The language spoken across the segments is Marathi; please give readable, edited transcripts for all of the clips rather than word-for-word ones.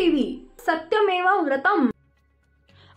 टीव्ही सत्यमेव व्रतम।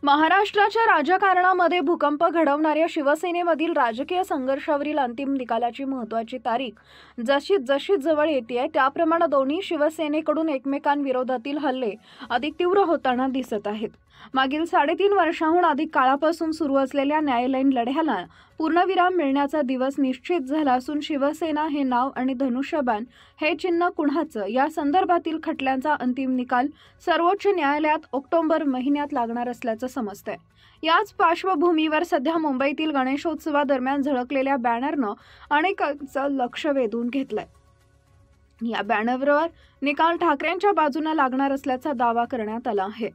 महाराष्ट्राच्या राजकारणामध्ये भूकंप घडवणाऱ्या शिवसेनेमधील राजकीय संघर्षावरील अंतिम निकालाची महत्त्वाची तारीख जशी जवळ येते त्याप्रमाणे दोन्ही शिवसेनेकडून एकमेकांविरोधातील हल्ले अधिक तीव्र होताना दिसत आहेत। मागील 3.5 वर्षांहून अधिक काळापासून सुरू असलेल्या न्यायालयीन लढ्याला पूर्णविराम मिळण्याचा दिवस निश्चित झाला असून शिवसेना हे नाव आणि धनुष्यबाण हे चिन्ह कुणाचं या संदर्भातील खटल्यांचा अंतिम निकाल सर्वोच्च न्यायालयात ऑक्टोबर महिन्यात लागणार असल्याचं समजतंय। याच पार्श्वभूमीवर सध्या मुंबईतील गणेशोत्सवादरम्यान झळकलेल्या बॅनरनं अनेकांचं लक्ष वेधून घेतलंय। या बॅनरवर निकाल ठाकरेंच्या बाजूने लागणार असल्याचा दावा करण्यात आला आहे।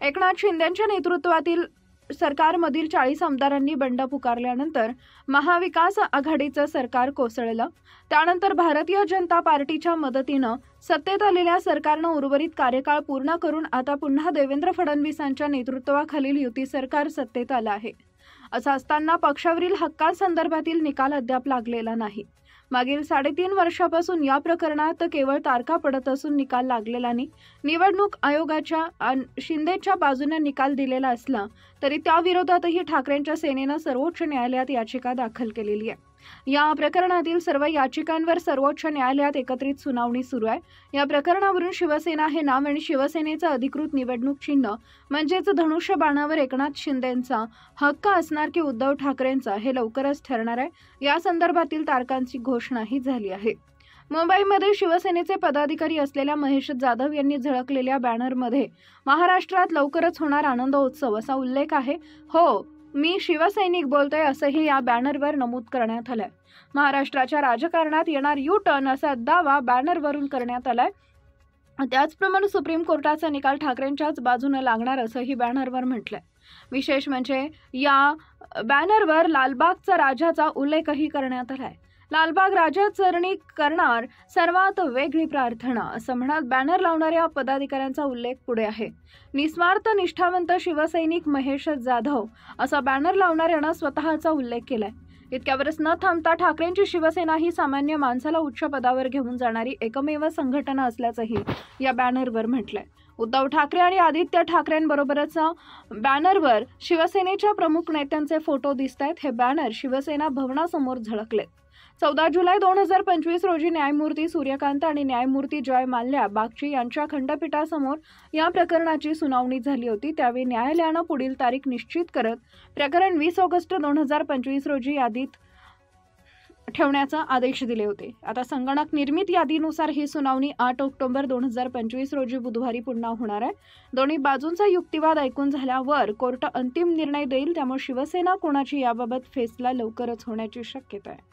एकनाथ शिंदेंच्या नेतृत्वातील सरकारमधील 40 आमदारांनी बंड पुकारल्यानंतर महाविकास आघाडीचं सरकार कोसळलं। त्यानंतर भारतीय जनता पार्टीच्या मदतीनं सत्तेत आलेल्या सरकारनं उर्वरित कार्यकाळ पूर्ण करून आता पुन्हा देवेंद्र फडणवीसांच्या नेतृत्वाखालील युती सरकार सत्तेत आलं आहे। असं असताना पक्षावरील हक्कांसंदर्भातील निकाल अद्याप लागलेला नाही। मागील 3.5 वर्षापासून या प्रकरणात केवळ तारखा पडत असून निकाल लागलेला नाही। निवडणूक आयोगाच्या शिंदेच्या बाजूने निकाल दिलेला असला तरी त्या विरोधातही ठाकरेंच्या सेनेनं सर्वोच्च न्यायालयात याचिका दाखल केलेली आहे। या प्रकरणातील सर्व याचिकांवर सर्वोच्च न्यायालयात एकत्रित सुनावणी सुरू आहे। या प्रकरणावरून शिवसेना हे नाम आणि शिवसेनेचं अधिकृत निवडणूक चिन्ह म्हणजेच धनुष्यबाणावर एकनाथ शिंदेंचा हक्क असणार की उद्धव ठाकरेंचा हे लवकरच ठरणार आहे। या संदर्भातील तारखांची घोषणाही झाली आहे। मुंबईमध्ये शिवसेनेचे पदाधिकारी असलेल्या महेश जाधव यांनी झळकलेल्या बॅनरमध्ये महाराष्ट्रात लवकरच होणार आनंदोत्सव असा उल्लेख आहे। हो, मी शिवसैनिक बोलतोय असंही या बॅनरवर नमूद करण्यात आलंय। महाराष्ट्राच्या राजकारणात येणार यू टर्न असा दावा बॅनरवरून करण्यात आलाय। त्याचप्रमाणे सुप्रीम कोर्टाचा निकाल ठाकरेंच्याच बाजूने लागणार असंही बॅनरवर म्हटलंय। विशेष म्हणजे या बॅनरवर लालबागचा राजाचा उल्लेखही करण्यात आलाय। लालबाग राजा चरणी करणार सर्वात वेगळी प्रार्थना असं म्हणत बॅनर लावणाऱ्या पदाधिकाऱ्यांचा उल्लेख पुढे आहे। निस्वार्थ निष्ठावंत शिवसैनिक महेश जाधव असा बॅनर लावणाऱ्यानं स्वतःचा उल्लेख केलाय। इतक्यावरच न थांबता ठाकरेंची शिवसेना ही सामान्य माणसाला उच्च पदावर घेऊन जाणारी एकमेव संघटना असल्याचंही या बॅनरवर म्हटलंय। उद्धव ठाकरे आणि आदित्य ठाकरेंबरोबरच बॅनरवर शिवसेनेच्या प्रमुख नेत्यांचे फोटो दिसतायत। हे बॅनर शिवसेना भवनासमोर झळकलेत। 14 जुलै 2025 रोजी न्यायमूर्ती सूर्यकांत आणि न्यायमूर्ती जय माल्या बागची यांच्या खंडपीठासमोर या प्रकरणाची सुनावणी झाली होती। त्यावेळी न्यायालयानं पुढील तारीख निश्चित करत प्रकरण 20 ऑगस्ट 2025 रोजी यादीत ठेवण्याचा आदेश दिले होते। आता संगणक निर्मित यादीनुसार ही सुनावणी 8 ऑक्टोबर 2025 रोजी बुधवारी पुन्हा होणार आहे। दोन्ही बाजूंचा युक्तिवाद ऐकून झाल्यावर कोर्ट अंतिम निर्णय देईल। त्यामुळे शिवसेना कोणाची याबाबत फैसला लवकरच होण्याची शक्यता आहे।